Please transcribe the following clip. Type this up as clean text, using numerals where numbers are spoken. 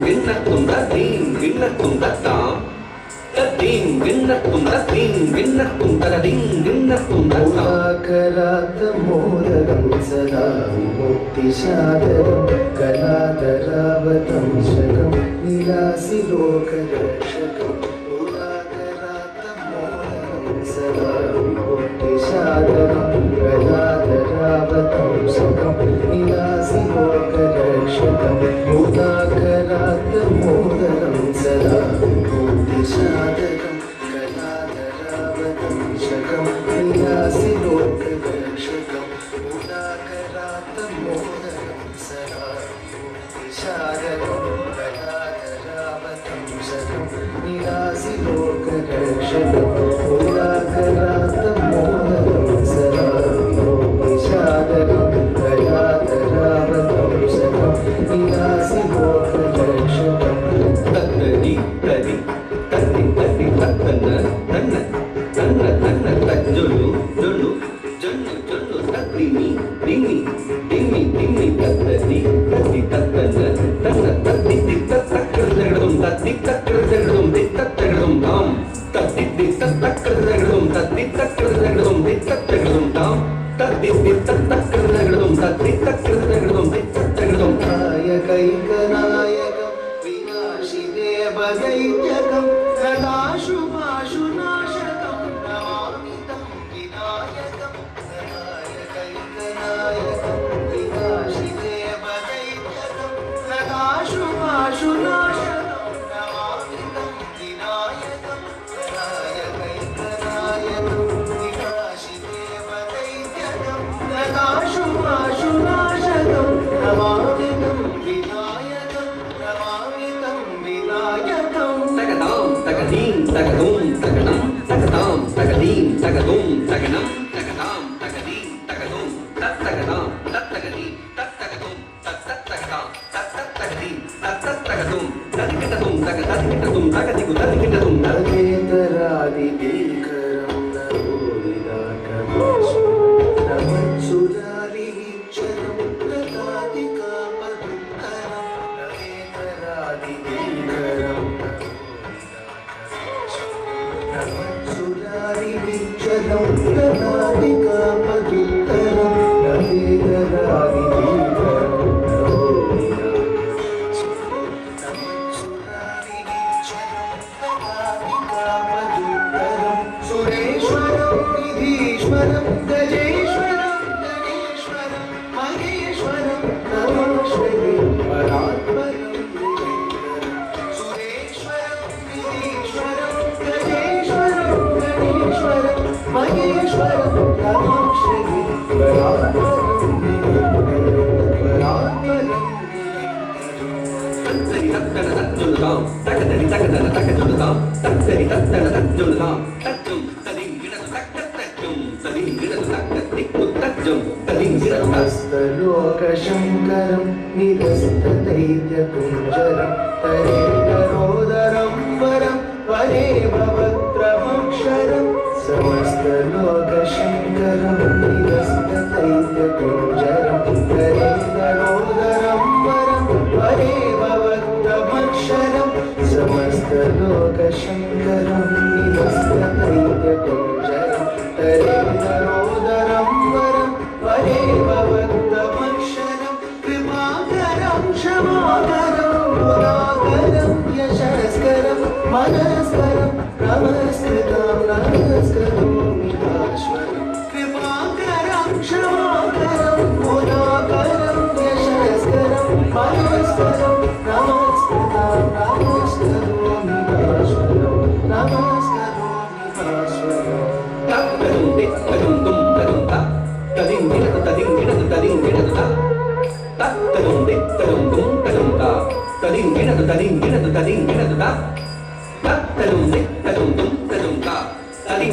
गिन्नतुं तदीं गिन्नतुं तत्तां तदीं गिन्नतुं तदीं गिन्नतुं तदीं गिन्नतुं तत्तां करातमोदगं सदा विमुक्तिसागरं कलाधरावतं शकं नीलासि लोकदर्शकं करातमोदगं सदा विमुक्तिसागरं कलाधरावतं शकं नीलासि लोकदर्शकं करातमोदगं सदा विमुक्तिसागरं कलाधरावतं शकं नीलासि लोकदर्शकं करातमोदगं सदा विमुक्तिसागरं कलाधरावतं शकं नीलासि लोकदर्शकं करातमोदगं सदा विमुक्तिसागरं कलाधरावतं शकं नीलासि लोकदर्शकं तत्तदि तदि तत्ति तत्ति तत्तन्न तन्न तन्न तन्न तज्जोलु जोलु जोल्लु जोल्लु तत्तिमि तिमि तिमि तिमि तत्तदि तत्ति तत्तन्न तन्न तत्ति तत्तक्करदगडुं तत्ति तक्करदगडुं तित्तक्करदगडुं तां तत्ति तत्तक्करदगडुं तत्ति तक्करदगडुं तित्तक्करदगडुं तां तत्ति तत्तक्करदगडुं तत्ति तक्करदगडुं तित्तक्करदगडुं नायकैकनायकं विनाशिदेवदैत्यकं कलाशुभाशुनाशकं नमामि तं विनायकं नायकैकनायकं विनाशिदेवदैत्यकं कलाशुभाशुनाशकं नमामि तं विनायकं नायकैकनायकं विनाशिदेवदैत्यकं कलाशुभाशुनाशकं नमामि तं विनायकं नमामि तं विनायकं तगदां तगदीं तगदुं तगनं तगदां तगदीं तगदुं तगनं तगदां तगदीं तगदुं तत्तगदां तत्तगदीं तत्तगदुं तत्तगदां तत्तगदीं तत्तगदुं तत्तगदुं तगदुं तगदिगु तगदिगुं नगेतरादिभीकरं नरोविदाकमेषु नमत्सुरारिवीक्षरं प्रदातिकापदुत्तरं नगेतरादिभीकरं नमत्सुरारिवीक्षरं प्रदातिकापदुत्तरं नगेतरादिभीकरं सुरेश्वरं निधीश्वरं गजेश्वरं गणेश्वरं महेश्वरं नमश्री परात्परं सुरेश्वरं निधीश्वरं गजेश्वरं गणेश्वरं महेश्वरं नमश्री परात्परं तत्तरि तत्तन तज्जुलुतां तगदरि तगदन तगजुलुतां तत्तरि तत्तन तज्जुलुतां तज्जुं तदिं गिडतु तक्तज्जुं तदिं गिडतु तक्ततिक्कु तज्जुं तदिं गिडतु समस्तलोकशङ्करं निरस्तदैत्यकुञ्जरं तरेतरोदरं वरं वरे भवत्रमक्षरं समस्तलोकशङ्करं निरस्तदैत्यकुञ्जरं तरेतरोदरं वरं वरे भवत्रमक्षरं समस्तलोकशङ्करं निरस्तदैत्यकुञ्जरं तरेतरोदरं वरं वरे भवत्रमक्षरं कृपाकरं क्षमाकरं गुणाकरं यशस्करं मनस्करं नमस्कृतं नमस्करोमि भास्वरं कृपाकरं क्षमाकरं गुणाकरं यशस्करं मनस्करं नमस्कृतं नमस्करोमि भास्वरं नमस्करोमि भास्वरं तत्तदुं तित्तदुं तुं तदुं ता तदिं गिडतु तदिं गिडतु तदिं गिडतु ता तत्तदुं तित्तदुं तुं तदुं ता तदिं गिडतु तदिं गिडतु तदिं गिडतु ता तत्तदुं तित्तदुं तुं तदुं ता तदिं